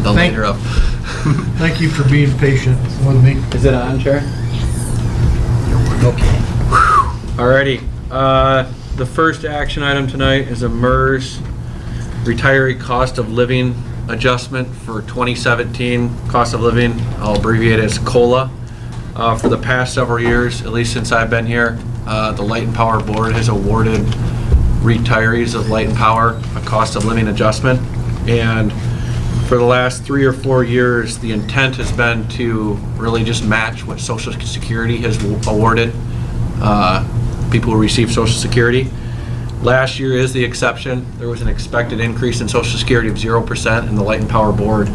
the later of. Thank you for being patient with me. Is it on, Chair? Okay. Alrighty, the first action item tonight is a MERS retiree cost of living adjustment for 2017 cost of living. I'll abbreviate it as COLA. For the past several years, at least since I've been here, the Light and Power Board has awarded retirees of Light and Power a cost of living adjustment. And for the last 3 or 4 years, the intent has been to really just match what Social Security has awarded people who receive Social Security. Last year is the exception. There was an expected increase in Social Security of 0%, and the Light and Power Board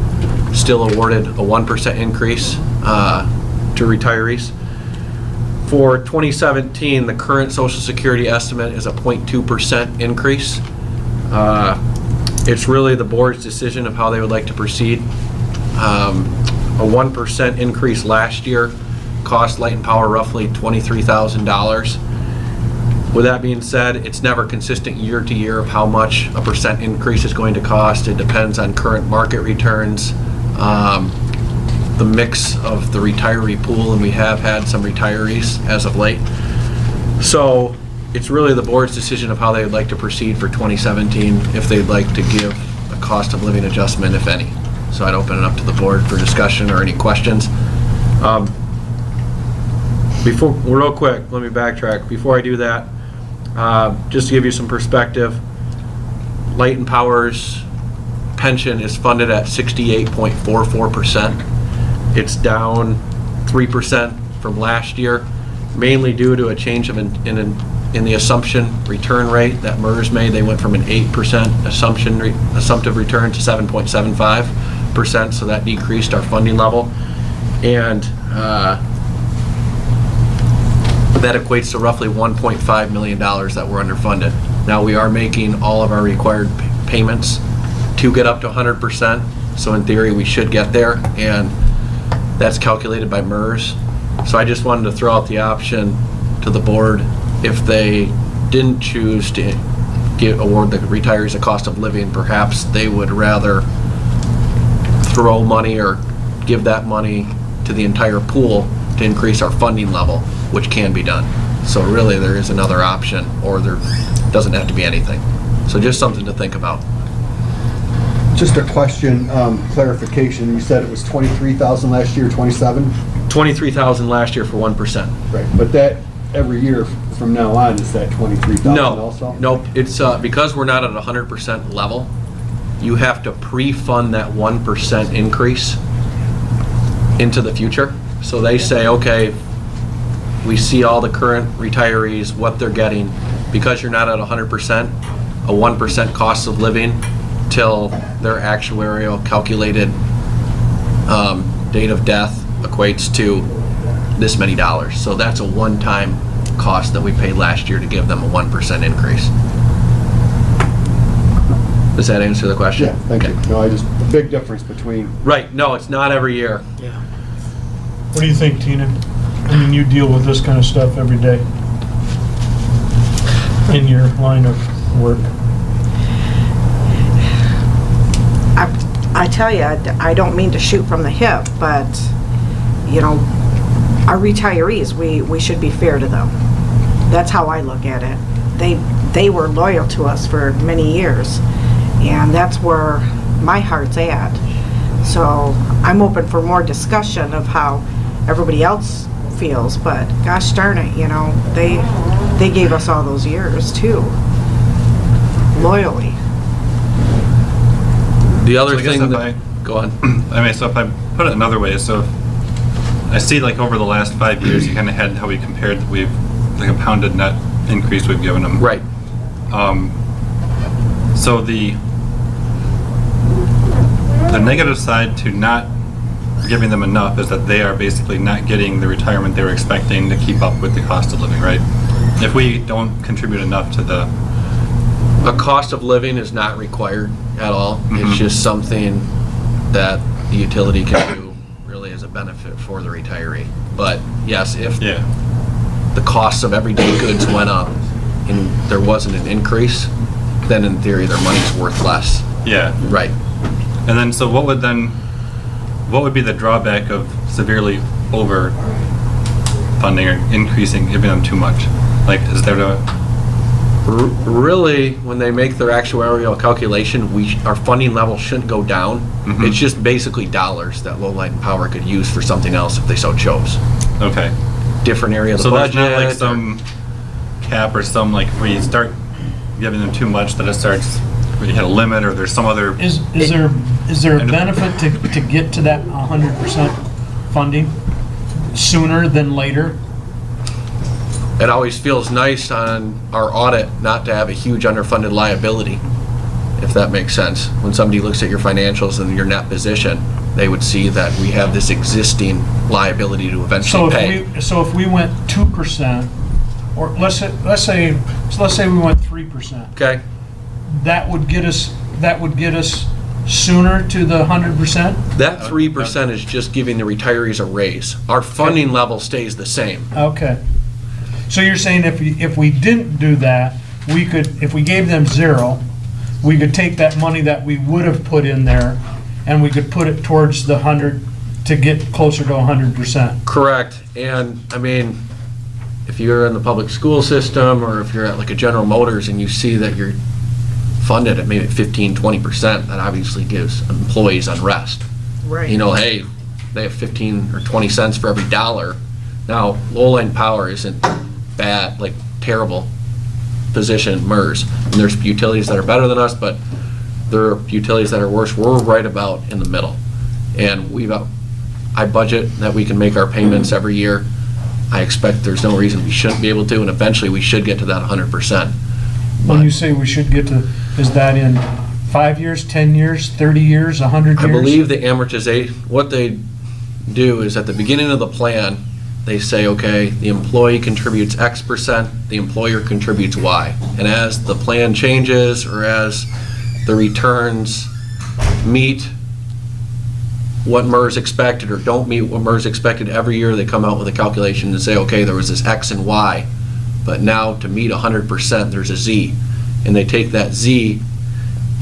still awarded a 1% increase to retirees. For 2017, the current Social Security estimate is a 0.2% increase. It's really the board's decision of how they would like to proceed. A 1% increase last year cost Light and Power roughly $23,000. With that being said, it's never consistent year to year of how much a percent increase is going to cost. It depends on current market returns, the mix of the retiree pool, and we have had some retirees as of late. So it's really the board's decision of how they would like to proceed for 2017, if they'd like to give a cost of living adjustment, if any. So I'd open it up to the board for discussion or any questions. Before, real quick, let me backtrack. Before I do that, just to give you some perspective, Light and Power's pension is funded at 68.44%. It's down 3% from last year, mainly due to a change of in the assumption return rate that MERS made. They went from an 8% assumptive return to 7.75%, so that decreased our funding level. And that equates to roughly $1.5 million that we're underfunded. Now we are making all of our required payments to get up to 100%, so in theory we should get there, and that's calculated by MERS. So I just wanted to throw out the option to the board, if they didn't choose to award the retirees a cost of living, perhaps they would rather throw money or give that money to the entire pool to increase our funding level, which can be done. So really there is another option, or there doesn't have to be anything. So just something to think about. Just a question, clarification. You said it was 23,000 last year, 27? 23,000 last year for 1%. Right, but that every year from now on is that 23,000 also? Nope. It's because we're not at 100% level, you have to pre-fund that 1% increase into the future. So they say, okay, we see all the current retirees, what they're getting. Because you're not at 100%, a 1% cost of living till their actuarial calculated date of death equates to this many dollars. So that's a one-time cost that we paid last year to give them a 1% increase. Does that answer the question? Yeah, thank you. No, the big difference between... Right, no, it's not every year. Yeah. What do you think, Tina? I mean, you deal with this kind of stuff every day in your line of work. I tell you, I don't mean to shoot from the hip, but, you know, our retirees, we should be fair to them. That's how I look at it. They were loyal to us for many years, and that's where my heart's at. So I'm open for more discussion of how everybody else feels, but gosh darn it, you know, they gave us all those years too, loyally. The other So I guess thing if that, go on. I mean, so if I put it another way, so I see like over the last 5 years, you kind of had how we compared, the compounded net increase we've given them. Right. So the negative side to not giving them enough is that they are basically not getting the retirement they were expecting to keep up with the cost of living, right? If we don't contribute enough to the... A cost of living is not required at all. Mm-hmm. It's just something that the utility can do really as a benefit for the retiree. But yes, if the cost of everyday goods went up and there wasn't an increase, then in theory their money's worth less. Yeah. Right. And then, so what would be the drawback of severely over funding or increasing, giving them too much? Like, is there a, Really, when they make their actuarial calculation, our funding level shouldn't go down. Mhm. It's just basically dollars that Low Light and Power could use for something else if they so chose. okay. Different area of the So there's budget. not like some cap or some, like, where you start giving them too much, that it starts, where you hit a limit, or there's some other, Is there a And- benefit to get to that 100% funding sooner than later? It always feels nice on our audit not to have a huge underfunded liability, if that makes sense. When somebody looks at your financials and your net position, they would see that we have this existing liability to So eventually pay. if we went 2%, or let's say we went 3%, Okay? that would get us sooner to the 100%? That 3% is just giving the retirees a raise. Our funding level stays the same. Okay. So you're saying if we didn't do that, we could, if we gave them 0, we could take that money that we would have put in there and we could put it towards the 100 to get closer to 100%? Correct. And, I mean, if you're in the public school system, or if you're at like a General Motors and you see that you're funded at maybe 15, 20%, that obviously gives employees unrest. Right. You know, hey, they have 15 or 20 cents for every dollar. Now, Low Light and Power isn't bad, like terrible position, MERS. And there's utilities that are better than us, but there are utilities that are worse. We're right about in the middle. And I budget that we can make our payments every year. I expect there's no reason we shouldn't be able to, and eventually we should get to that 100%. When you say we should get to, is that in 5 years, 10 years, 30 years, 100 years? I believe the amortization, what they do is at the beginning of the plan, they say, okay, the employee contributes X%, the employer contributes Y. And as the plan changes, or as the returns meet what MERS expected or don't meet what MERS expected, every year they come out with a calculation and say, okay, there was this X and Y, but now to meet 100%, there's a Z. And they take that Z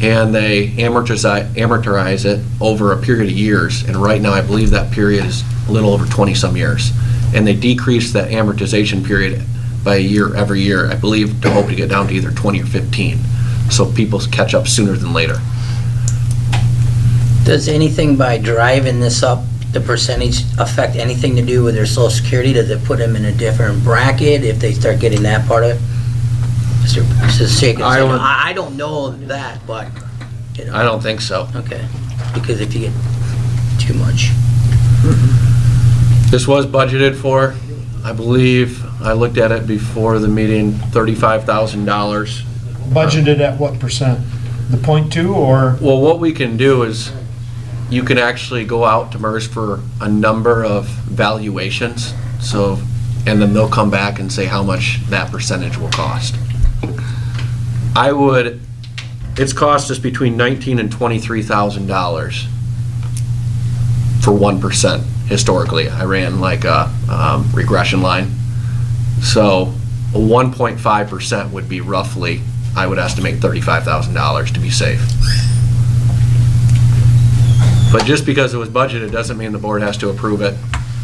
and they amortize it over a period of years. And right now, I believe that period is a little over 20-some years. And they decrease that amortization period by a year every year, I believe, to hope to get down to either 20 or 15. So people catch up sooner than later. Does anything by driving this up, the percentage, affect anything to do with their social security? Does it put them in a different bracket if they start getting that part of it? Mr. Shakin, I don't know that, but, you know. I don't think so. Okay, because if you get too much. This was budgeted for, I believe, I looked at it before the meeting, $35,000. Budgeted at what percent? The 0.2 or? Well, what we can do is, you can actually go out to MERS for a number of valuations, so, and then they'll come back and say how much that percentage will cost. It's cost us between $19,000 and $23,000 for 1%. Historically, I ran like a regression line. So a 1.5% would be roughly, I would estimate $35,000 to be safe. But just because it was budgeted doesn't mean the board has to approve it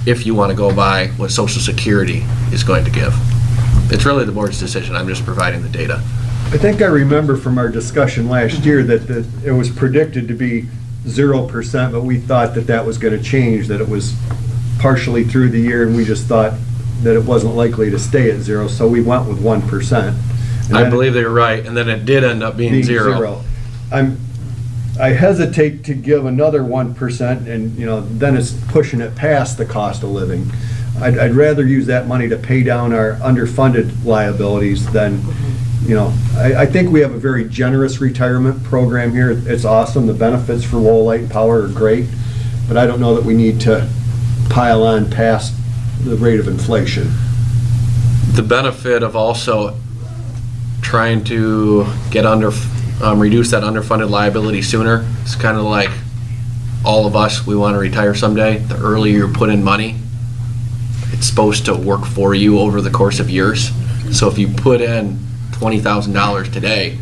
if you want to go by what Social Security is going to give. It's really the board's decision. I'm just providing the data. I think I remember from our discussion last year that it was predicted to be 0%, but we thought that was going to change, that it was partially through the year, and we just thought that it wasn't likely to stay at 0, so we went with 1%. And I then believe they were right, and then it did end up being zero. I hesitate to give another 1%, and, you know, then it's pushing it past the cost of living. I'd rather use that money to pay down our underfunded liabilities than, you know, I think we have a very generous retirement program here. It's awesome. The benefits for Low Light and Power are great, but I don't know that we need to pile on past the rate of inflation. The benefit of also trying to get reduce that underfunded liability sooner, it's kind of like all of us, we want to retire someday. The earlier you put in money, it's supposed to work for you over the course of years. So if you put in $20,000 today,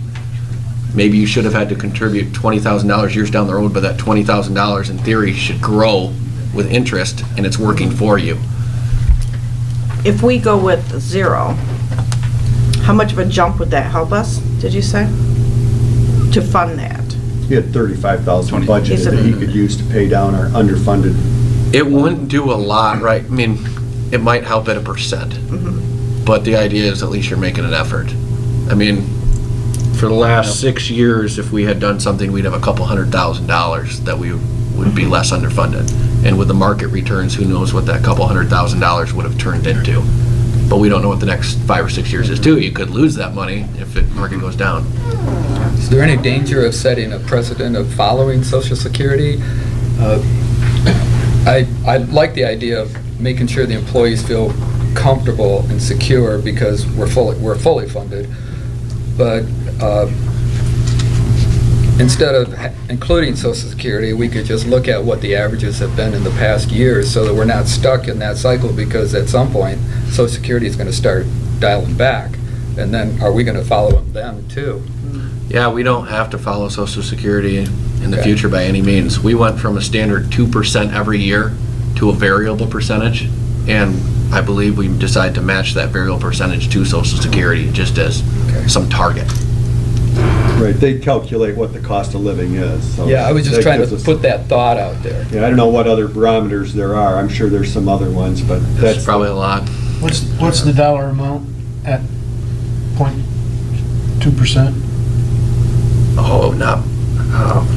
maybe you should have had to contribute $20,000 years down the road, but that $20,000 in theory should grow with interest, and it's working for you. If we go with 0, how much of a jump would that help us, did you say? To fund that? He had 35,000 Is budgeted it- that he could use to pay down our underfunded. It wouldn't do a lot, right? I mean, it might help at 1%, but the idea is at least you're making an effort. I mean, for the last 6 years, if we had done something, we'd have a couple $100,000 that we would be less underfunded. And with the market returns, who knows what that couple $100,000 would have turned into. But we don't know what the next 5 or 6 years is too. You could lose that money if the market goes down. Is there any danger of setting a precedent of following Social Security? I like the idea of making sure the employees feel comfortable and secure because we're fully funded. But instead of including Social Security, we could just look at what the averages have been in the past years so that we're not stuck in that cycle, because at some point, Social Security is going to start dialing back. And then are we going to follow them too? Yeah, we don't have to follow Social Security in the Okay. future by any means. We went from a standard 2% every year to a variable percentage, and I believe we decided to match that variable percentage to Social Security just as Okay. some target. Right, they calculate what the cost of living is. so Yeah, I was just that trying gives to us- put that thought out there. Yeah, I don't know what other barometers there are. I'm sure there's some other ones, but That's that's probably a lot. What's the dollar amount at 0.2%? Oh, not,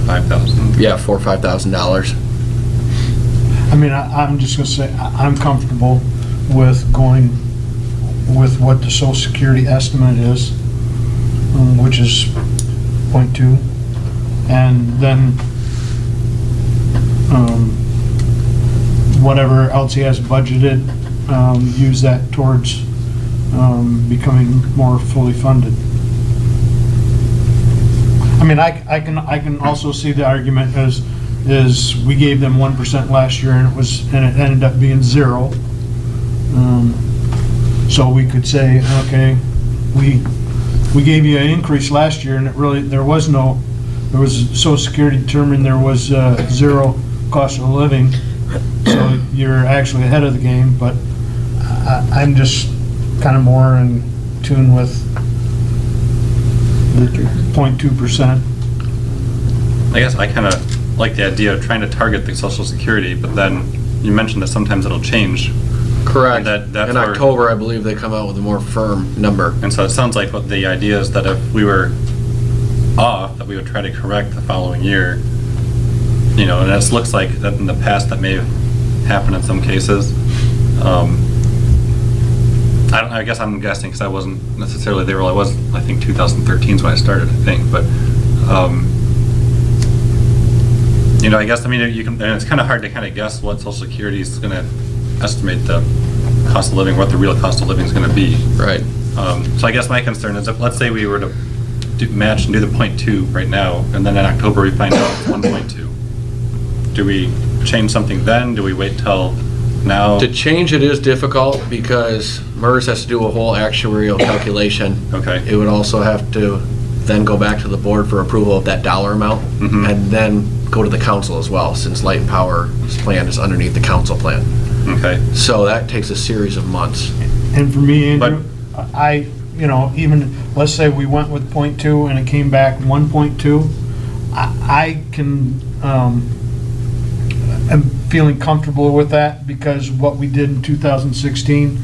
5,000. yeah, $4,000 or $5,000. I mean, I'm just gonna say, I'm comfortable with going with what the Social Security estimate is, which is 0.2, and then whatever else he has budgeted, use that towards becoming more fully funded. I mean, I can also see the argument is we gave them 1% last year and it ended up being 0. So we could say, okay, we gave you an increase last year and there was Social Security determined there was 0 cost of living, so you're actually ahead of the game, but I'm just kind of more in tune with the 0.2%. I guess I kind of like the idea of trying to target the Social Security, but then you mentioned that sometimes it'll change. Correct. That's In where- October, I believe they come out with a more firm number. And so it sounds like what the idea is that if we were off, that we would try to correct the following year. You know, and it looks like that in the past that may have happened in some cases. I guess I'm guessing because I wasn't necessarily there. Well, I think 2013 is when I started, I think. But, you know, I guess, I mean, you can, and it's kind of hard to kind of guess what Social Security is going to estimate the cost of living, what the real cost of living is going to be. Right. So I guess my concern is if, let's say we were to match and do the 0.2 right now, and then in October we find out it's 1.2. Do we change something then? Do we wait till now? To change it is difficult because MERS has to do a whole actuarial calculation. Okay. It would also have to then go back to the board for approval of that dollar amount, Mhm. and then go to the council as well, since Light and Power's plan is underneath the council plan. Okay. So that takes a series of months. And for me, Andrew, even, let's say we went with 0.2 and it came back 1.2, I can, I'm feeling comfortable with that because what we did in 2016,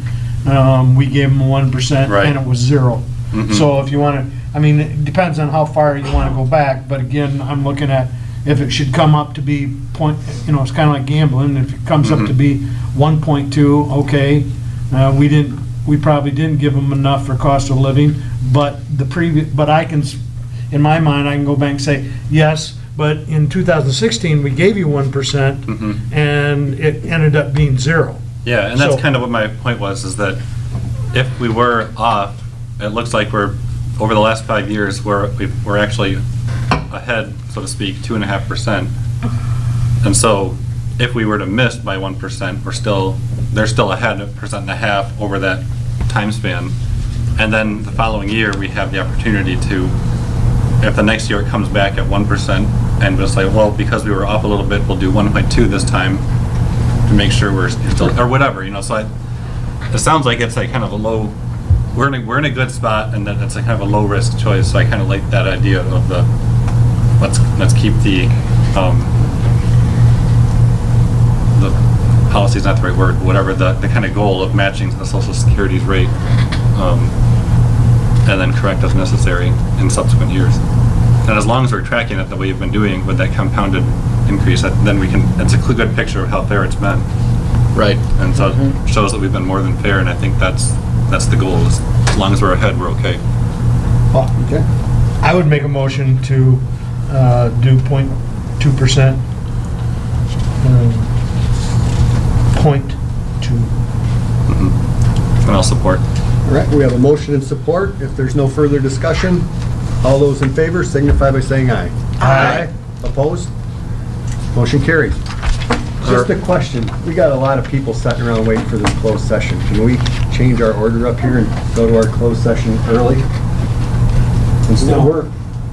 we gave them 1% Right. and it was 0. Mhm. So if you want to, I mean, it depends on how far you want to go back, but again, I'm looking at if it should come up to be it's kind of like gambling, if it comes up to be 1.2, okay, we probably didn't give them enough for cost of living, but I can, in my mind, I can go back and say, yes, but in 2016, we gave you 1%, Mhm. and it ended up being 0. Yeah, and that's So- kind of what my point was, is that if we were off, it looks like we're, over the last 5 years, we're actually ahead, so to speak, 2.5%. And so if we were to miss by 1%, they're still ahead 1.5% over that time span. And then the following year, we have the opportunity to if the next year it comes back at 1% and we'll say, well, because we were off a little bit, we'll do 1.2 this time to make sure we're still, or whatever, so it sounds like it's like kind of a low, we're in a good spot and that it's a kind of a low risk choice, so I kind of like that idea of the, let's keep the policy's not the right word, whatever, the kind of goal of matching the Social Security's rate, and then correct as necessary in subsequent years. And as long as we're tracking it the way we've been doing with that compounded increase, then it's a good picture of how fair it's been. Right. And so it shows that we've been more than fair, and I think that's the goal. As long as we're ahead, we're okay. Oh, Okay. I would make a motion to do 0.2%. 0.2. And I'll support. All right, we have a motion and support. If there's no further discussion, all those in favor signify by saying aye. Aye. Opposed? Motion carries. Just a question, we got a lot of people sitting around waiting for this closed session. Can we change our order up here and go to our closed session early? Instead No. we're,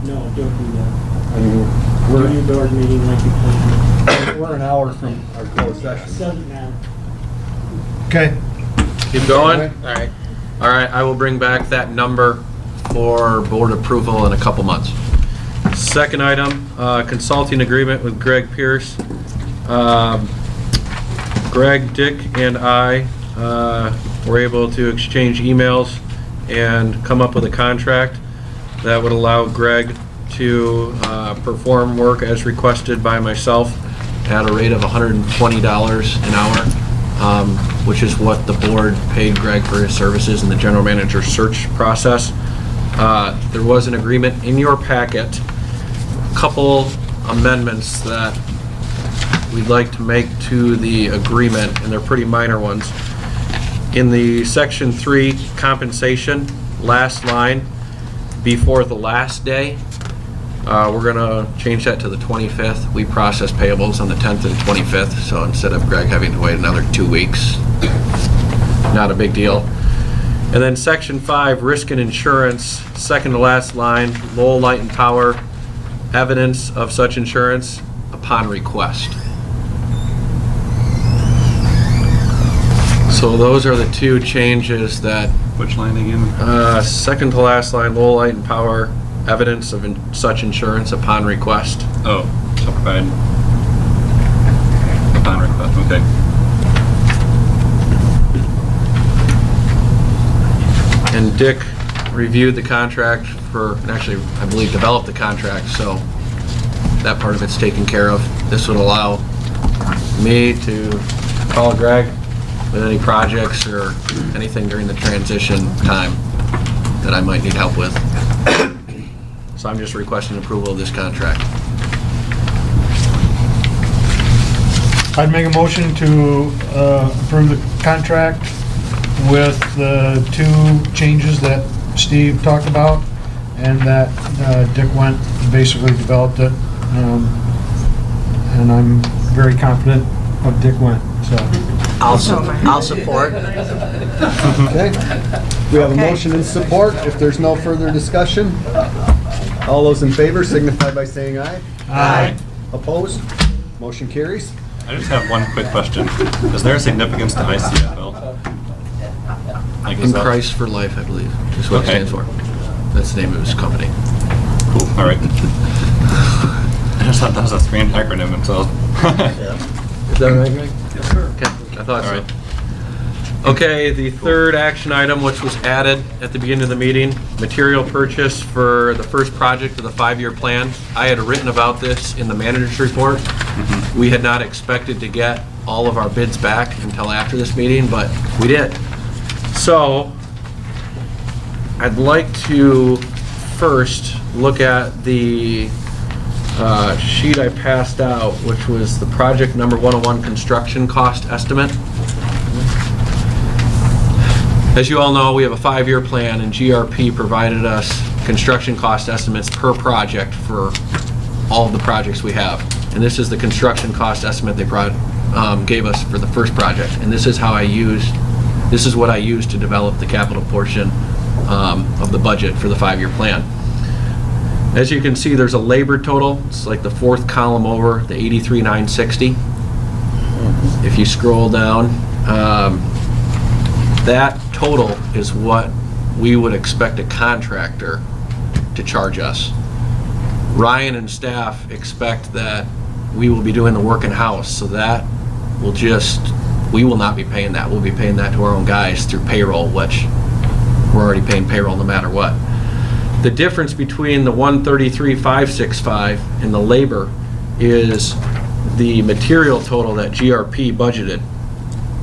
No, don't do that. I mean, Do your board meeting like you planned. we're an hour from our closed session. Doesn't matter. Okay. Keep going? All right. All right, I will bring back that number for board approval in a couple months. Second item, consulting agreement with Greg Pierce. Greg, Dick, and I were able to exchange emails and come up with a contract that would allow Greg to perform work as requested by myself at a rate of $120 an hour, which is what the board paid Greg for his services in the general manager search process. There was an agreement in your packet, a couple amendments that we'd like to make to the agreement, and they're pretty minor ones. In the section 3 compensation, last line, before the last day, we're gonna change that to the 25th. We process payables on the 10th and 25th, so instead of Greg having to wait another 2 weeks, not a big deal. And then section 5, risk and insurance, second to last line, Lowell Light and Power, evidence of such insurance upon request. So those are the two changes that, Which line again? second to last line, Lowell Light and Power, evidence of such insurance upon request. Oh, shall provide upon request, okay. And Dick reviewed the contract actually, I believe, developed the contract, so that part of it's taken care of. This would allow me to call Greg with any projects or anything during the transition time that I might need help with. So I'm just requesting approval of this contract. I'd make a motion to approve the contract with the 2 changes that Steve talked about and that Dick went and basically developed it. And I'm very confident of Dick went, so. I'll support. Okay. We have a Okay. motion and support. If there's no further discussion, all those in favor signify by saying aye. Aye. Opposed? Motion carries. I just have one quick question. Is there a significance to ICFL? Like, is In that- Christ for Life, I believe, is what it Okay. stands for. That's the name of his company. Cool, all right. I just thought that was a strange acronym, and so. Is that right, Greg? Yes, sir. Okay, I thought All so. right. Okay, the third action item, which was added at the beginning of the meeting, material purchase for the first project of the 5-year plan. I had written about this in the manager's report. We had not expected to get all of our bids back until after this meeting, but we did. So, I'd like to first look at the sheet I passed out, which was the project number 101 construction cost estimate. As you all know, we have a 5-year plan, and GRP provided us construction cost estimates per project for all of the projects we have. And this is the construction cost estimate they gave us for the first project. And this is what I used to develop the capital portion of the budget for the 5-year plan. As you can see, there's a labor total. It's like the fourth column over, the 83,960. If you scroll down, that total is what we would expect a contractor to charge us. Ryan and staff expect that we will be doing the work in-house, so that will we will not be paying that. We'll be paying that to our own guys through payroll, which we're already paying payroll no matter what. The difference between the 133,565 and the labor is the material total that GRP budgeted,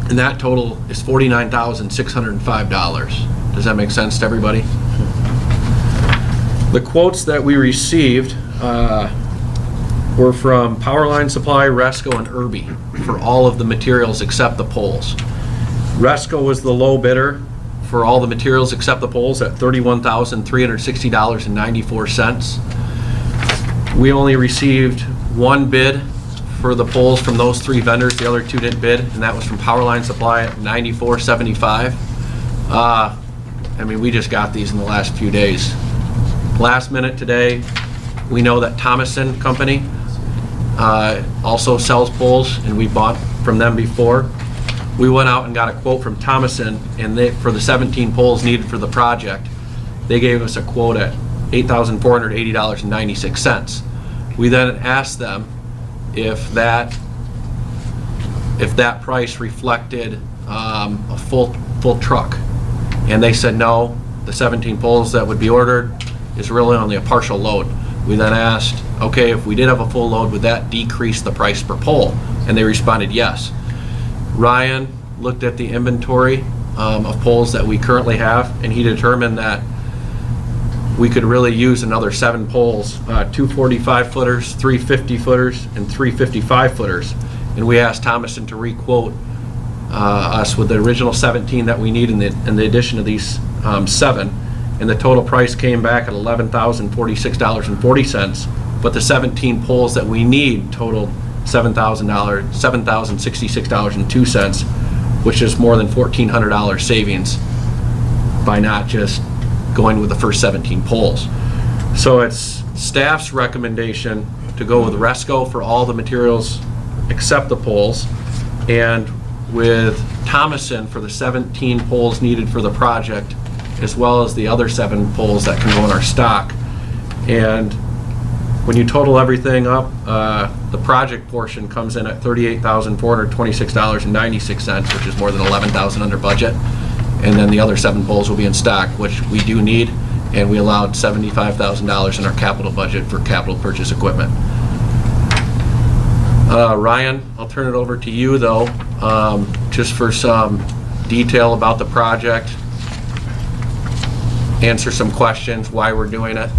and that total is $49,605. Does that make sense to everybody? The quotes that we received were from Powerline Supply, Resco, and Irby for all of the materials except the poles. Resco was the low bidder for all the materials except the poles at $31,360.94. We only received one bid for the poles from those three vendors. The other two didn't bid, and that was from Powerline Supply at $94.75. I mean, we just got these in the last few days. Last minute today, we know that Thomason Company also sells poles, and we bought from them before. We went out and got a quote from Thomason, and for the 17 poles needed for the project, they gave us a quote at $8,480.96. We then asked them if that price reflected a full truck, and they said no. The 17 poles that would be ordered is really only a partial load. We then asked, okay, if we did have a full load, would that decrease the price per pole? And they responded yes. Ryan looked at the inventory of poles that we currently have, and he determined that we could really use another 7 poles, 2 45-footers, 3 50-footers, and 3 55-footers. And we asked Thomason to re-quote us with the original 17 that we need in the addition of these 7. And the total price came back at $11,046.40, but the 17 poles that we need totaled $7,066.02, which is more than $1,400 savings by not just going with the first 17 poles. So it's staff's recommendation to go with Resco for all the materials except the poles, and with Thomason for the 17 poles needed for the project, as well as the other 7 poles that can go in our stock. And when you total everything up, the project portion comes in at $38,426.96, which is more than $11,000 under budget. And then the other 7 poles will be in stock, which we do need, and we allowed $75,000 in our capital budget for capital purchase equipment. Ryan, I'll turn it over to you though, just for some detail about the project. Answer some questions, why we're doing it.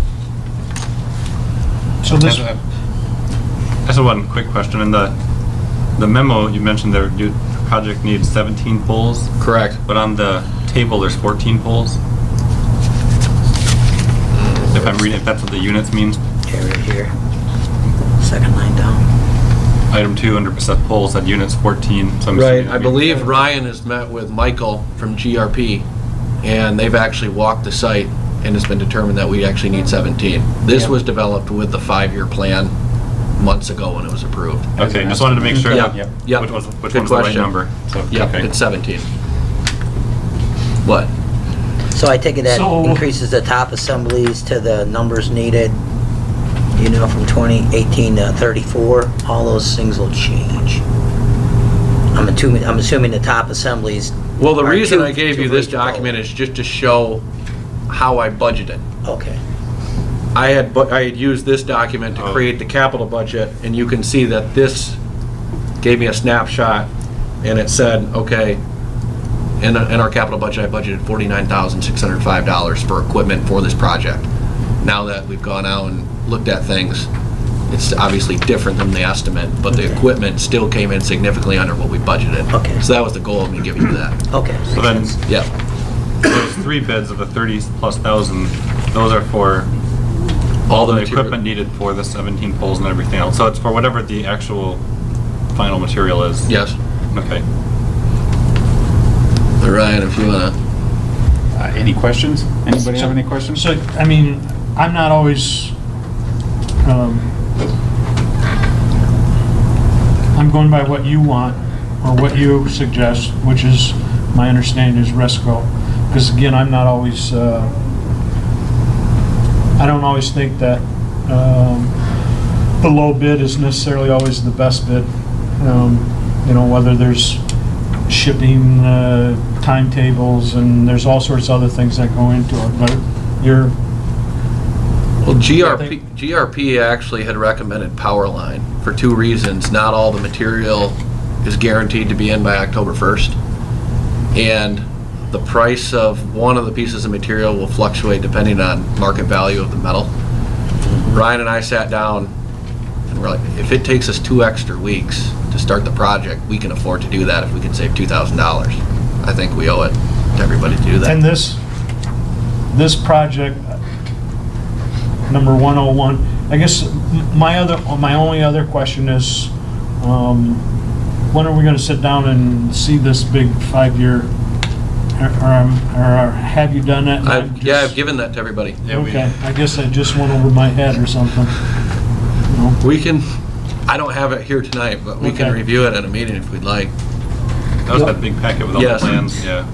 So this, I just have one quick question. In the memo, you mentioned the project needs 17 poles, Correct. but on the table, there's 14 poles. If I'm reading, if that's what the units means. Okay, right here. Second line down. Item 2 under percent poles had units 14. So I'm Right, assuming I believe Ryan has met with Michael from GRP, and they've actually walked the site, and it's been determined that we actually need 17. This was developed with the 5-year plan months ago when it was approved. Okay, just wanted to make sure Yeah, that yeah. which Good one's the right question. number. So, Yep, okay. it's 17. What? So I take it that So- increases the top assemblies to the numbers needed, you know, from 2018 to 34, all those things will change. I'm assuming the top assemblies. Well, the are reason two- I gave two you this for each vote. document is just to show how I budgeted. Okay, I had used this document to Oh. create the capital budget, and you can see that this gave me a snapshot, and it said, okay, in our capital budget, I budgeted $49,605 for equipment for this project. Now that we've gone out and looked at things, it's obviously different than the estimate, but the equipment still came in significantly under what we budgeted. Okay. So that was the goal of me giving you that. okay. So makes then, sense. Yeah. those 3 bids of the 30+ thousand, those are for all the material- equipment needed for the 17 poles and everything else. So it's for whatever the actual final material is. Yes. Okay. Ryan, if you wanna. Any questions? Anybody have any questions? so, I mean, I'm not always I'm going by what you want, or what you suggest, which is, my understanding is Resco. Because again, I'm not always, I don't always think that the low bid is necessarily always the best bid. You know, whether there's shipping timetables, and there's all sorts of other things that go into it, but you're, Well, GRP actually had recommended Powerline for two reasons. Not all the material is guaranteed to be in by October 1st. And the price of one of the pieces of material will fluctuate depending on market value of the metal. Ryan and I sat down and we're like, if it takes us 2 extra weeks to start the project, we can afford to do that if we can save $2,000. I think we owe it to everybody to do that. and this project, number 101, I guess my only other question is, when are we gonna sit down and see this big 5-year, or have you done that? I've given that to everybody. Okay, I guess that just went over my head or something. You know? We can, I don't have it here tonight, but we can Okay. review it at a meeting if we'd like. That was that big packet with all the Yes. plans, yeah.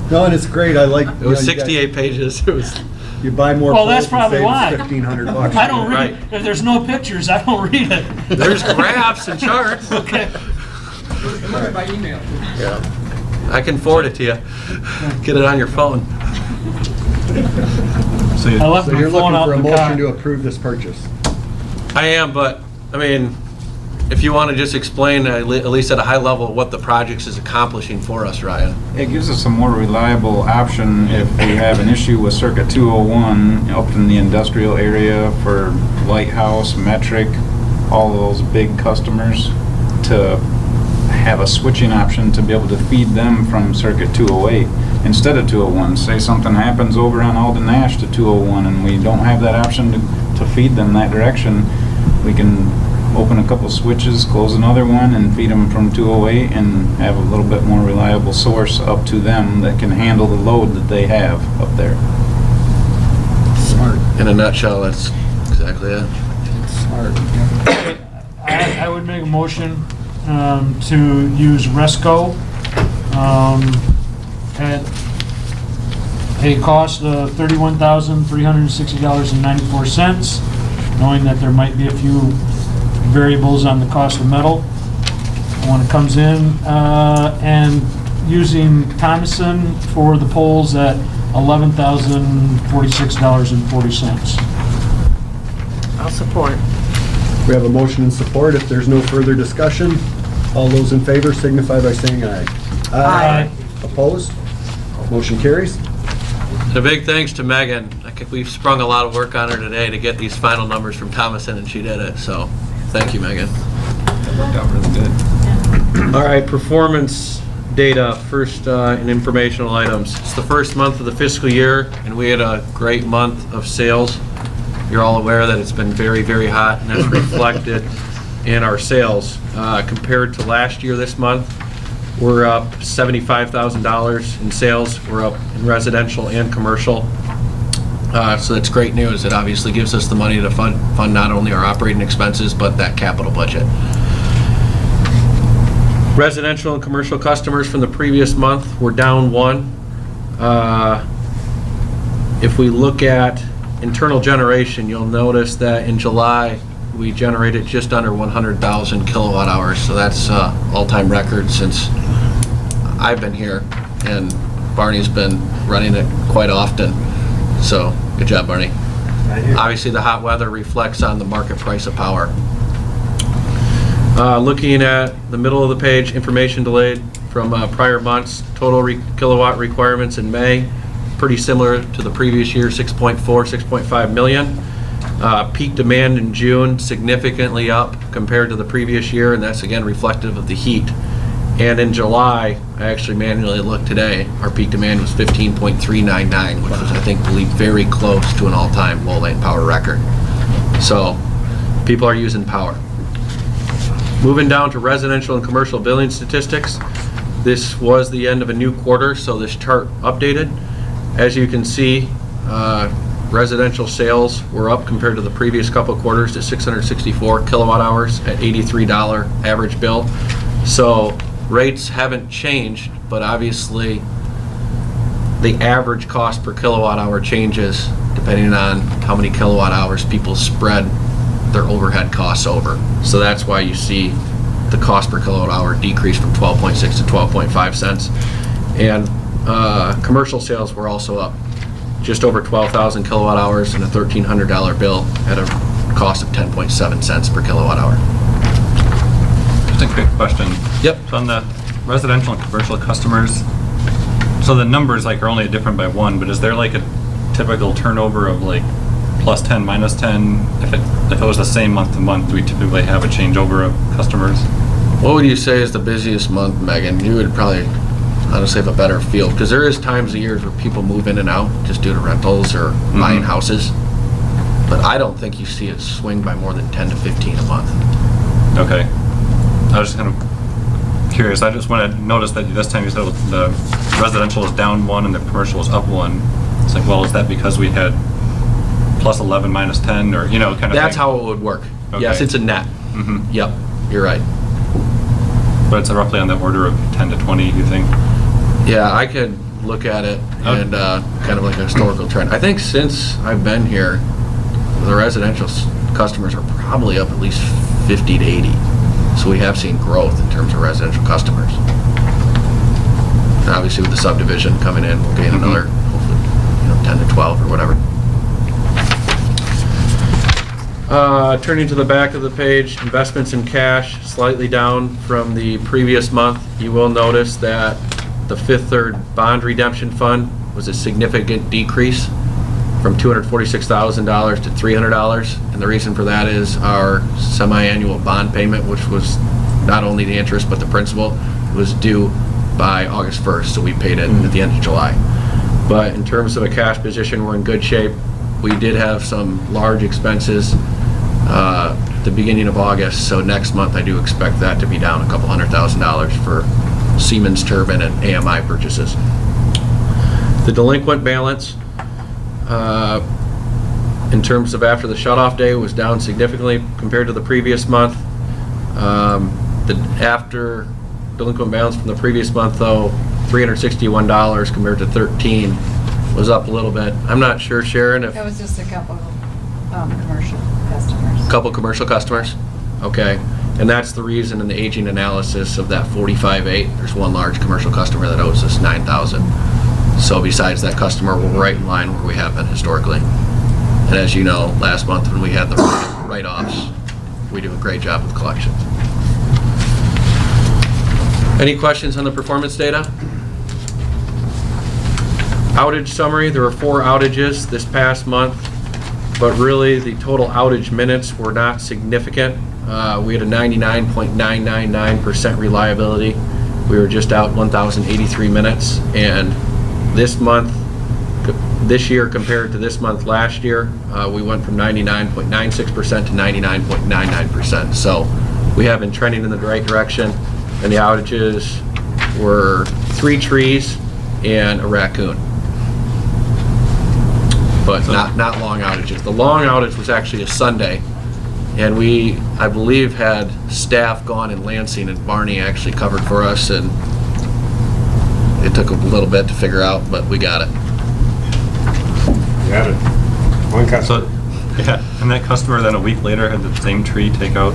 No, and it's great, I like. It was 68 pages. It was, You buy more Well, poles that's and probably save why. $1,500. I don't read, Right. if there's no pictures, I don't read it. there's graphs and charts. Okay. By email. I can forward it to you. Get it on your phone. So I left So my you're phone looking out for a in the motion to car. approve this purchase? I am, but, I mean, if you want to just explain at least at a high level what the project is accomplishing for us, Ryan. It gives us a more reliable option if we have an issue with Circuit 201 up in the industrial area for Lighthouse, Metric, all those big customers, to have a switching option to be able to feed them from Circuit 208 instead of 201. Say something happens over on Alden Nash to 201 and we don't have that option to feed them that direction, we can open a couple switches, close another one, and feed them from 208 and have a little bit more reliable source up to them that can handle the load that they have up there. Smart. In a nutshell, that's exactly it. Smart. I would make a motion to use Resco at a cost of $31,360.94, knowing that there might be a few variables on the cost of metal when it comes in, and using Thomason for the poles at $11,046.40. I'll support. We have a motion and support. If there's no further discussion, all those in favor signify by saying aye. Aye. Opposed? Motion carries. And a big thanks to Megan. We've sprung a lot of work on her today to get these final numbers from Thomason, and she did it, so thank you, Megan. That worked out really good. All right, performance data, first in informational items. It's the first month of the fiscal year, and we had a great month of sales. You're all aware that it's been very, very hot, and that's reflected in our sales. Compared to last year this month, we're up $75,000 in sales. We're up in residential and commercial. So that's great news. It obviously gives us the money to fund not only our operating expenses, but that capital budget. Residential and commercial customers from the previous month were down 1. If we look at internal generation, you'll notice that in July, we generated just under 100,000 kilowatt hours. So that's all-time record since I've been here, and Barney's been running it quite often. So, good job, Barney. Obviously, the hot weather reflects on the market price of power. Looking at the middle of the page, information delayed from prior months, total kilowatt requirements in May, pretty similar to the previous year, 6.4, 6.5 million. Peak demand in June, significantly up compared to the previous year, and that's again reflective of the heat. And in July, I actually manually looked today, our peak demand was 15.399, which was, I believe very close to an all-time low lane power record. So, people are using power. Moving down to residential and commercial billing statistics, this was the end of a new quarter, so this chart updated. As you can see, residential sales were up compared to the previous couple of quarters to 664 kilowatt hours at $83 average bill. So rates haven't changed, but obviously the average cost per kilowatt hour changes depending on how many kilowatt hours people spread their overhead costs over. So that's why you see the cost per kilowatt hour decrease from 12.6 to 12.5 cents. And commercial sales were also up, just over 12,000 kilowatt hours and a $1,300 bill at a cost of 10.7 cents per kilowatt hour. Just a quick question. Yep. So on the residential and commercial customers, so the numbers like are only different by one, but is there like a typical turnover of like plus 10, minus 10? If it was the same month to month, do we typically have a changeover of customers? What would you say is the busiest month, Megan? You would probably honestly have a better feel, because there is times of years where people move in and out just due to rentals or buying houses. But I don't think you see it swing by more than 10 to 15 a month. Okay. I was just kind of curious. I just want to notice that this time you said the residential was down 1 and the commercial was up 1. It's like, well, is that because we had plus 11, minus 10, or, kind of That's thing? how it would work. Okay. Yes, it's a net. Mhm. Yep, you're right. But it's roughly on the order of 10 to 20, you think? Yeah, I could look at it and kind of like a historical trend. I think since I've been here, the residential customers are probably up at least 50 to 80. So we have seen growth in terms of residential customers. And obviously with the subdivision coming in, we'll gain another, hopefully, 10 to 12 or whatever. Turning to the back of the page, investments in cash, slightly down from the previous month. You will notice that the Fifth Third Bond Redemption Fund was a significant decrease from $246,000 to $300. And the reason for that is our semi-annual bond payment, which was not only the interest but the principal, was due by August 1st, so we paid it at the end of July. But in terms of a cash position, we're in good shape. We did have some large expenses at the beginning of August, so next month I do expect that to be down a couple $100,000 for Siemens turbine and AMI purchases. The delinquent balance, in terms of after the shut-off day, was down significantly compared to the previous month. The after delinquent balance from the previous month, though, $361 compared to $13, was up a little bit. I'm not sure, Sharon, if... That was just a couple commercial customers. Couple commercial customers? Okay. And that's the reason in the aging analysis of that 45.8, there's one large commercial customer that owes us $9,000. So besides that customer, we're right in line where we have been historically. And as you know, last month when we had the write-offs, we do a great job with collections. Any questions on the performance data? Outage summary, there were 4 outages this past month, but really the total outage minutes were not significant. We had a 99.999% reliability. We were just out 1,083 minutes, and this year compared to this month last year, we went from 99.96% to 99.99%. So we have been trending in the right direction, and the outages were 3 trees and a raccoon. But not long outages. The long outage was actually a Sunday, and we, I believe, had staff gone in Lansing, and Barney actually covered for us, and it took a little bit to figure out, but we got it. Got it. One customer. So, yeah, and that customer then a week later had the same tree take out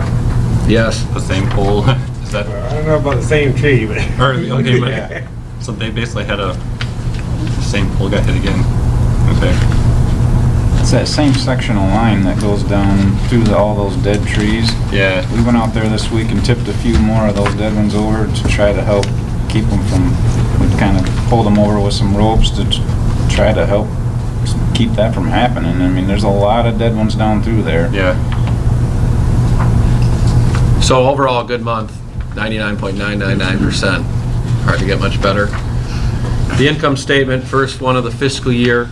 Yes. the same pole. Is that? I don't know about the same tree, but. Or, okay, but, Yeah. so they basically had the same pole got hit again. Okay. It's that same section of line that goes down through all those dead trees. Yeah. We went out there this week and tipped a few more of those dead ones over to try to help keep them from, we kind of pulled them over with some ropes to try to help keep that from happening. I mean, there's a lot of dead ones down through there. Yeah. So overall, a good month, 99.999%. Hard to get much better. The income statement, first one of the fiscal year.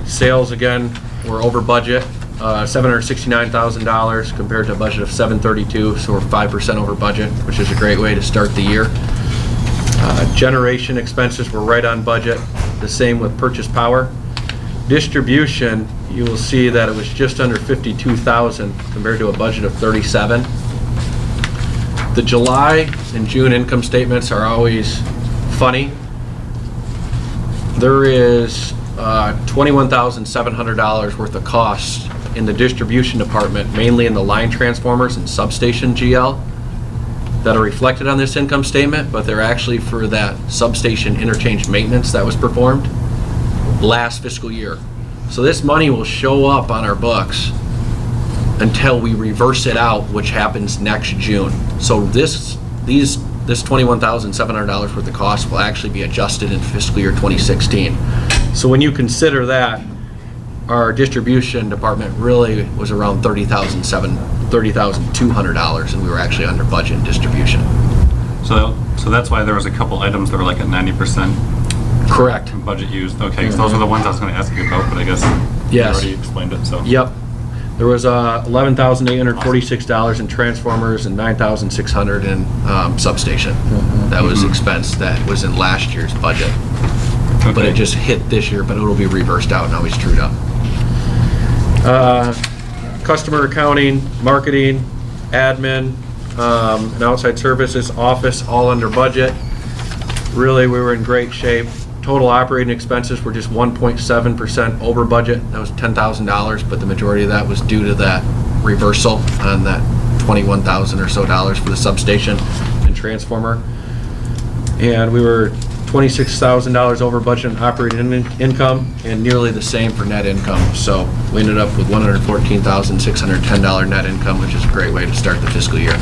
Sales, again, were over budget, $769,000 compared to a budget of $732,000, so we're 5% over budget, which is a great way to start the year. Generation expenses were right on budget, the same with purchase power. distribution, you will see that it was just under 52,000 compared to a budget of 37. The July and June income statements are always funny. There is $21,700 worth of costs in the distribution department, mainly in the line transformers and substation GL, that are reflected on this income statement, but they're actually for that substation interchange maintenance that was performed last fiscal year. So this money will show up on our books until we reverse it out, which happens next June. So this $21,700 worth of costs will actually be adjusted in fiscal year 2016. So when you consider that, our distribution department really was around $30,200, and we were actually under budget in distribution. So that's why there was a couple items that were like at 90%. Correct. Budget used. Okay, so those are the ones I was going to ask you about, but I guess you Yes. already explained it. So. Yep. There was $11,846 in transformers and $9,600 in substation. That was expense that was in last year's budget. Okay. But it just hit this year, but it'll be reversed out, now he's trued up. Customer accounting, marketing, admin, and outside services, office, all under budget. Really, we were in great shape. Total operating expenses were just 1.7% over budget. That was $10,000, but the majority of that was due to that reversal on that $21,000 or so for the substation and transformer. And we were $26,000 over budget in operating income and nearly the same for net income. So we ended up with $114,610 net income, which is a great way to start the fiscal year.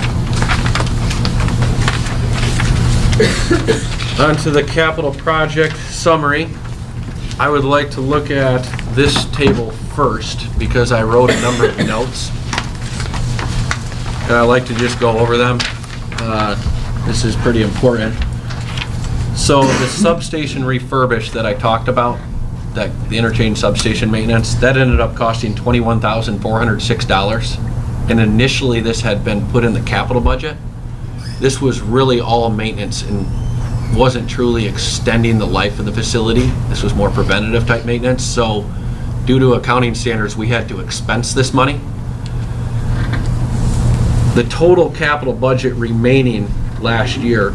On to the capital project summary. I would like to look at this table first because I wrote a number of notes. And I like to just go over them. This is pretty important. So the substation refurbish that I talked about, that the interchange substation maintenance, that ended up costing $21,406. And initially this had been put in the capital budget. This was really all maintenance and wasn't truly extending the life of the facility. This was more preventative type maintenance. So due to accounting standards, we had to expense this money. The total capital budget remaining last year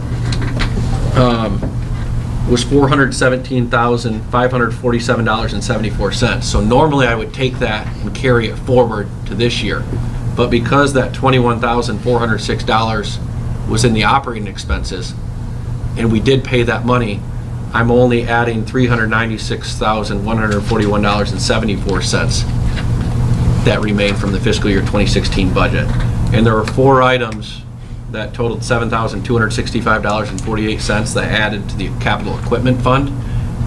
was $417,547.74. So normally I would take that and carry it forward to this year. But because that $21,406 was in the operating expenses, and we did pay that money, I'm only adding $396,141.74 that remained from the fiscal year 2016 budget. And there were 4 items that totaled $7,265.48 that added to the capital equipment fund,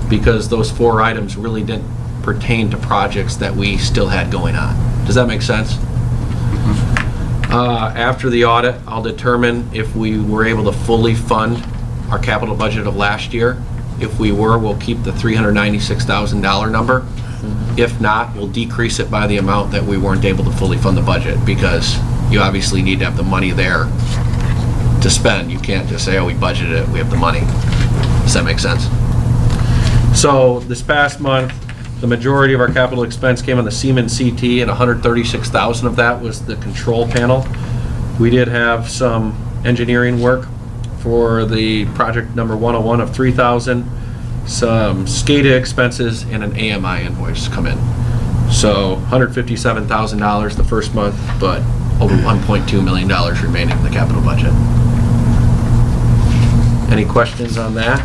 because those 4 items really didn't pertain to projects that we still had going on. Does that make sense? After the audit, I'll determine if we were able to fully fund our capital budget of last year. If we were, we'll keep the $396,000 number. If not, we'll decrease it by the amount that we weren't able to fully fund the budget, because you obviously need to have the money there to spend. You can't just say, oh, we budgeted it, we have the money. Does that make sense? So this past month, the majority of our capital expense came on the Siemens CT, and $136,000 of that was the control panel. We did have some engineering work for the project number 101 of $3,000, some SCADA expenses, and an AMI invoice come in. So $157,000 the first month, but over $1.2 million remaining in the capital budget. Any questions on that?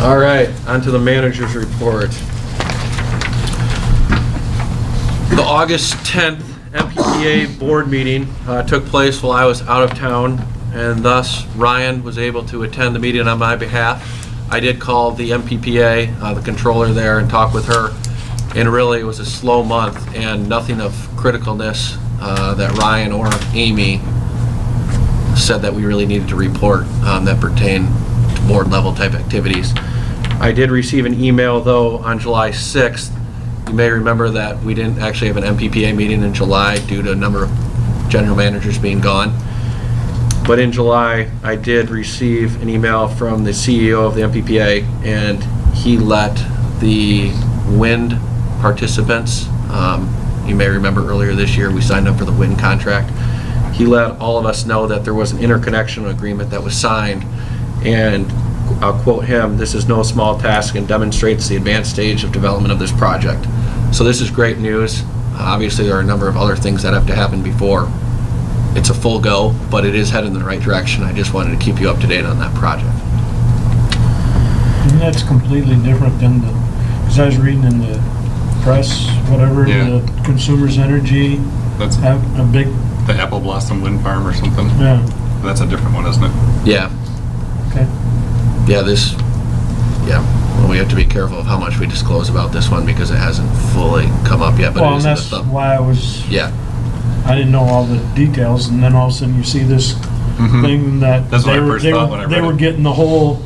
All right, on to the manager's report. The August 10th MPPA board meeting took place while I was out of town, and thus Ryan was able to attend the meeting on my behalf. I did call the MPPA, the controller there, and talk with her, and really it was a slow month and nothing of criticalness that Ryan or Amy said that we really needed to report that pertain to board level type activities. I did receive an email though on July 6th. You may remember that we didn't actually have an MPPA meeting in July due to a number of general managers being gone. But in July, I did receive an email from the CEO of the MPPA, and he let the wind participants, you may remember earlier this year, we signed up for the wind contract. He let all of us know that there was an interconnection agreement that was signed, and I'll quote him, "This is no small task and demonstrates the advanced stage of development of this project." So this is great news. Obviously, there are a number of other things that have to happen before it's a full go, but it is headed in the right direction. I just wanted to keep you up to date on that project. And that's completely different than the, because I was reading in the press, whatever, Yeah. the Consumers Energy, That's have a big, the Apple Blossom Wind Farm or something. yeah, That's a different one, isn't it? Yeah, okay. well, we have to be careful of how much we disclose about this one because it hasn't fully come up yet, but Well, it is and in the that's thumb. why I was, Yeah, I didn't know all the details, and then all of a sudden you see this thing that That's what they I were, first they thought when I were, they read were it. getting the whole,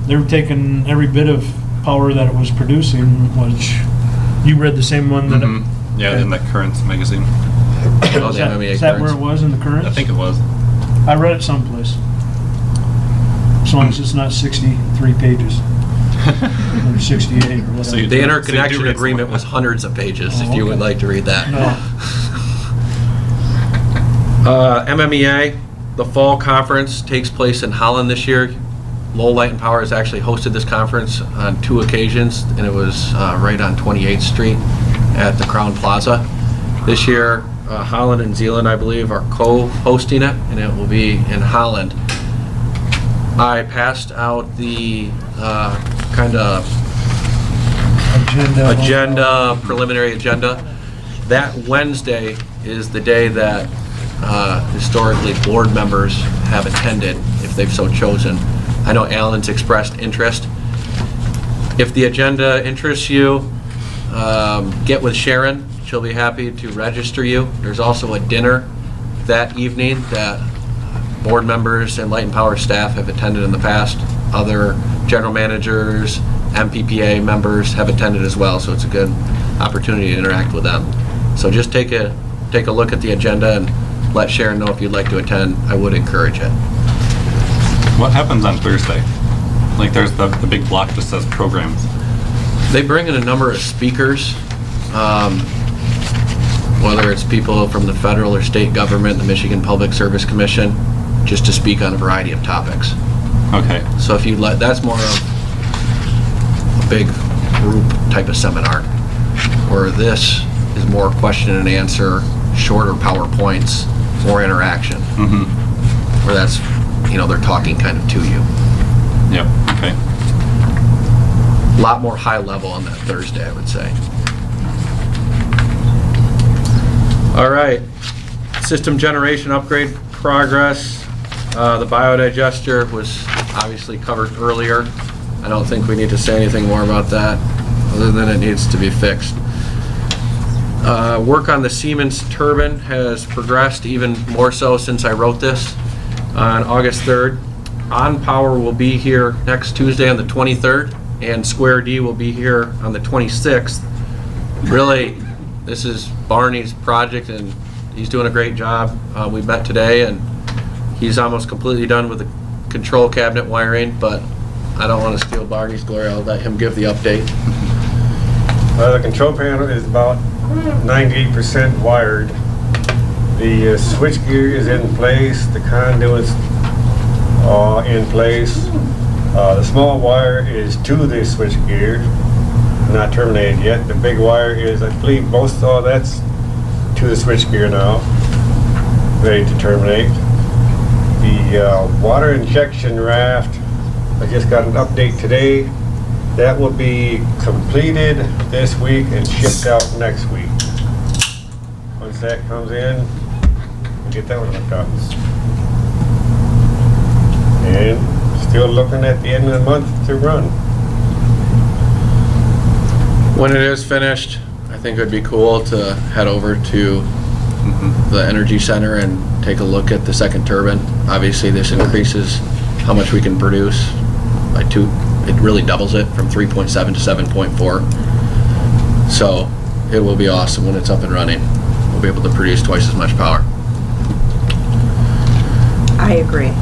they were taking every bit of power that it was producing, which, you read the same one that, Mhm. Yeah, in the Currents magazine. Oh, is the that, MMA is that where cards. it was in the Currents? I think it was. I read it someplace. As long as it's not 63 pages, or 68, or whatever. So you- the So interconnection you do read agreement some was of that. hundreds of pages, if Oh, you would okay. like to read that. No. MMEA, the fall conference takes place in Holland this year. Lowell Light and Power has actually hosted this conference on 2 occasions, and it was right on 28th Street at the Crown Plaza. This year, Holland and Zeeland, I believe, are co-hosting it, and it will be in Holland. I passed out the kind of preliminary agenda. That Wednesday is the day that historically board members have attended, if they've so chosen. I know Alan's expressed interest. If the agenda interests you, get with Sharon. She'll be happy to register you. There's also a dinner that evening that board members and Light and Power staff have attended in the past. Other general managers, MPPA members have attended as well, so it's a good opportunity to interact with them. So just take a look at the agenda and let Sharon know if you'd like to attend. I would encourage it. What happens on Thursday? Like, there's the big block that says programs. They bring in a number of speakers, whether it's people from the federal or state government, the Michigan Public Service Commission, just to speak on a variety of topics. Okay. So if you'd like, that's more of a big group type of seminar, where this is more question and answer, shorter PowerPoints, more interaction, Mm-hmm. where that's, they're talking kind of to you. Yep, okay. A lot more high level on that Thursday, I would say. All right, system generation upgrade progress. The biodigester was obviously covered earlier. I don't think we need to say anything more about that, other than it needs to be fixed. Work on the Siemens turbine has progressed even more so since I wrote this on August 3rd. On Power will be here next Tuesday on the 23rd, and Square D will be here on the 26th. Really, this is Barney's project, and he's doing a great job. We met today, and he's almost completely done with the control cabinet wiring, but I don't want to steal Barney's glory. I'll let him give the update. The control panel is about 98% wired. The switchgear is in place, the conduits are in place. The small wire is to the switchgear, not terminated yet. The big wire is, I believe, most all that's to the switchgear now, ready to terminate. The water injection raft, I just got an update today. That will be completed this week and shipped out next week. Once that comes in, we'll get that one hooked up. And still looking at the end of the month to run. When it is finished, I think it would be cool to head over to the Energy Center and take a look at the second turbine. Obviously, this increases how much we can produce by 2. It really doubles it from 3.7 to 7.4. So it will be awesome when it's up and running. We'll be able to produce twice as much power. I agree. I'd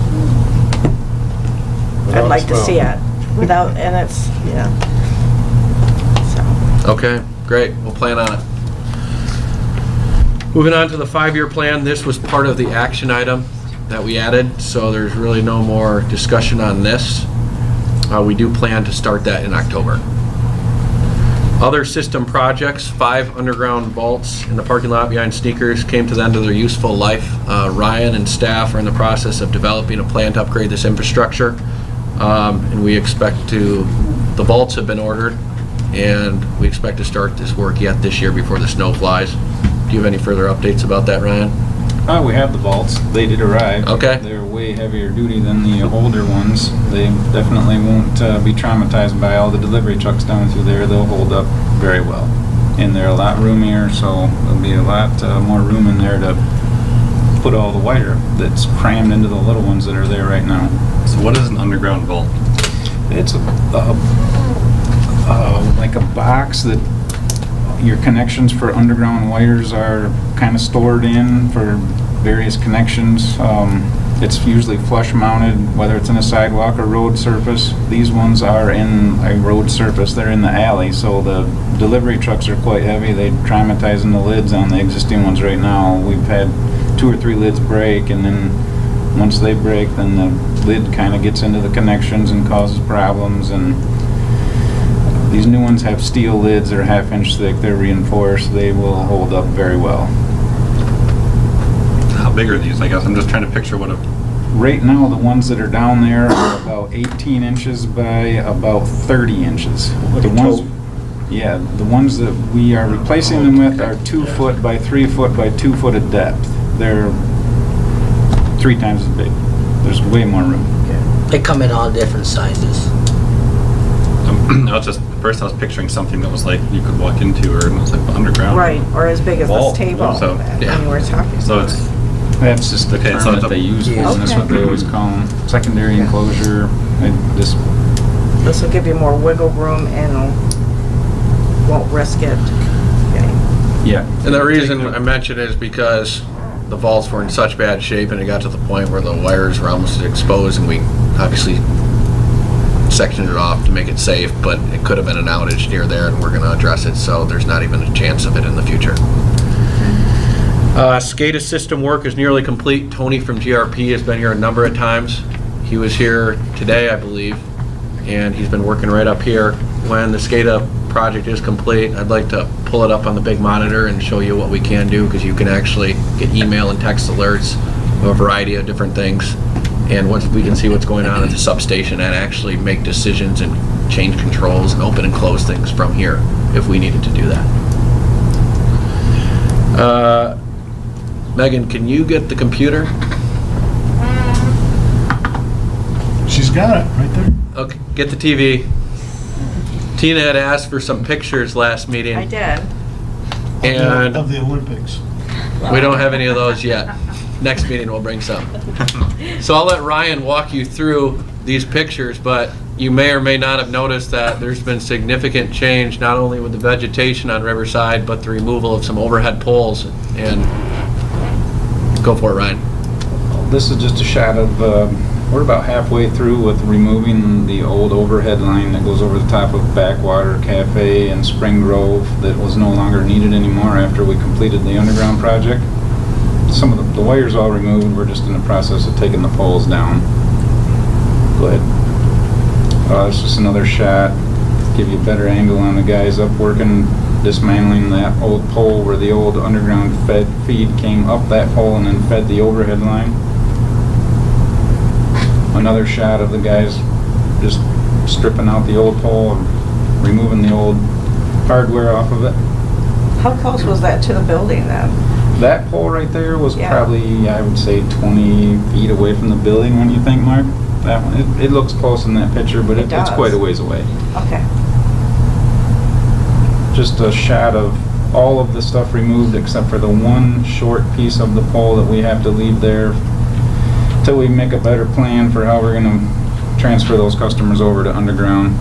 Without like to smell. see it without, and it's, yeah. Okay, great, we'll plan on it. Moving on to the 5-year plan, this was part of the action item that we added, so there's really no more discussion on this. We do plan to start that in October. Other system projects, 5 underground vaults in the parking lot behind Sneakers came to the end of their useful life. Ryan and staff are in the process of developing a plan to upgrade this infrastructure. And we expect to, the vaults have been ordered, and we expect to start this work yet this year before the snow flies. Do you have any further updates about that, Ryan? We have the vaults. They did arrive. Okay. They're way heavier duty than the older ones. They definitely won't be traumatized by all the delivery trucks down through there. They'll hold up very well. And they're a lot roomier, so there'll be a lot more room in there to put all the wire that's crammed into the little ones that are there right now. So what is an underground vault? It's like a box that your connections for underground wires are kind of stored in for various connections. It's usually flush mounted, whether it's in a sidewalk or road surface. These ones are in a road surface. They're in the alley, so the delivery trucks are quite heavy. They're traumatizing the lids on the existing ones right now. We've had 2 or 3 lids break, and then once they break, then the lid kind of gets into the connections and causes problems. And these new ones have steel lids. They're 1/2 inch thick. They're reinforced. They will hold up very well. How big are these? I guess I'm just trying to picture what a... Right now, the ones that are down there are about 18 inches by about 30 inches. The ones, yeah, the ones that we are replacing them with are 2 foot by 3 foot by 2 foot of depth. They're 3 times as big. There's way more room. They come in all different sizes. First I was picturing something that was like you could walk into, or it was like underground. Right, or as big as this Vault. table. So, yeah. And we're talking. So it's, That's just the Okay, term so it's that a- they use for Yeah. them. That's what they always call them. Secondary enclosure. Just This will give you more wiggle room and won't risk it getting. yeah. And the reason I mention it is because the vaults were in such bad shape, and it got to the point where the wires were almost exposed, and we obviously sectioned it off to make it safe, but it could have been an outage near there, and we're going to address it, so there's not even a chance of it in the future. SCADA system work is nearly complete. Tony from GRP has been here a number of times. He was here today, I believe, and he's been working right up here. When the SCADA project is complete, I'd like to pull it up on the big monitor and show you what we can do, because you can actually get email and text alerts of a variety of different things. And once we can see what's going on at the substation and actually make decisions and change controls and open and close things from here if we needed to do that. Megan, can you get the computer? She's got it right there. Okay, get the TV. Tina had asked for some pictures last meeting. I did. And Of the Olympics. we don't have any of those yet. Next meeting, we'll bring some. So I'll let Ryan walk you through these pictures, but you may or may not have noticed that there's been significant change, not only with the vegetation on Riverside, but the removal of some overhead poles. And go for it, Ryan. This is just a shot of, we're about halfway through with removing the old overhead line that goes over the top of Backwater Cafe and Spring Grove that was no longer needed anymore after we completed the underground project. Some of the wire's all removed. We're just in the process of taking the poles down. Go ahead. It's just another shot. Give you a better angle on the guys up working, dismantling that old pole where the old underground feed came up that pole and then fed the overhead line. Another shot of the guys just stripping out the old pole and removing the old hardware off of it. How close was that to the building then? That pole right there was Yeah. probably, I would say, 20 feet away from the building, when you think, Mark? That one, it looks close in that picture, but It it's does. quite a ways away. Okay. Just a shot of all of the stuff removed except for the one short piece of the pole that we have to leave there till we make a better plan for how we're gonna transfer those customers over to underground.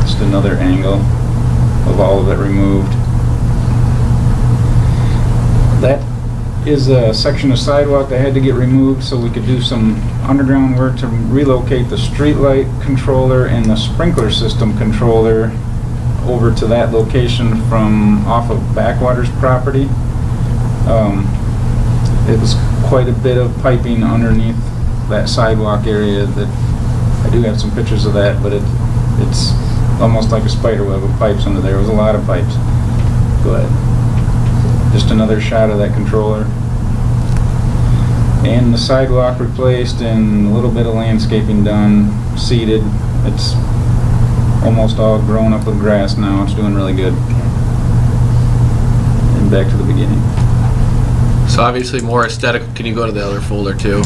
Just another angle of all of it removed. That is a section of sidewalk that had to get removed so we could do some underground work to relocate the streetlight controller and the sprinkler system controller over to that location from off of Backwaters property. It was quite a bit of piping underneath that sidewalk area that, I do have some pictures of that, but it's almost like a spider web of pipes under there. It was a lot of pipes. Go ahead. Just another shot of that controller. And the sidewalk replaced and a little bit of landscaping done, seeded. It's almost all grown up with grass now. It's doing really good. And back to the beginning. So obviously more aesthetic. Can you go to the other folder too?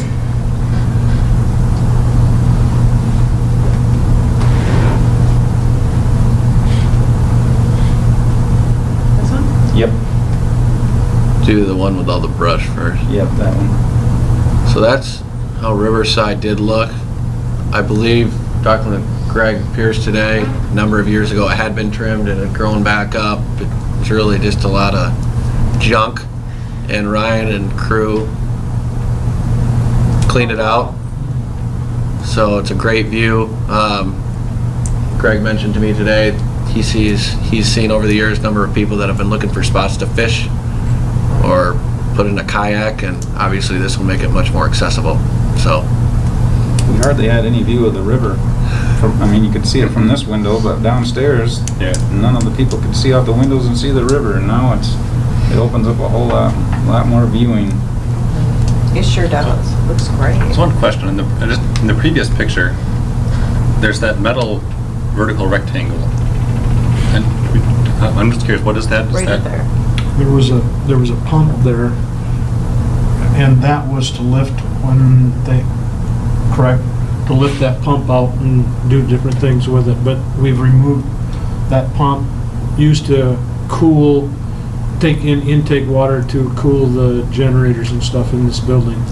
This one? Yep, Do the one with all the brush first. yep, that one. So that's how Riverside did look. I believe, talking to Greg Pierce today, a number of years ago, it had been trimmed and had grown back up. It was really just a lot of junk, and Ryan and crew cleaned it out. So it's a great view. Greg mentioned to me today, he's seen over the years a number of people that have been looking for spots to fish or put in a kayak, and obviously this will make it much more accessible. So We hardly had any view of the river. I mean, you could see it from this window, but downstairs, Yeah. none of the people could see out the windows and see the river, and now it opens up a whole lot more viewing. It sure does. Looks great. There's one question, in the previous picture, there's that metal vertical rectangle. And I'm just curious, what is that? Is Right that- up there. There was a pump there, and that was to lift when they, correct, to lift that pump out and do different things with it, but we've removed that pump, used to cool, take in intake water to cool the generators and stuff in this building.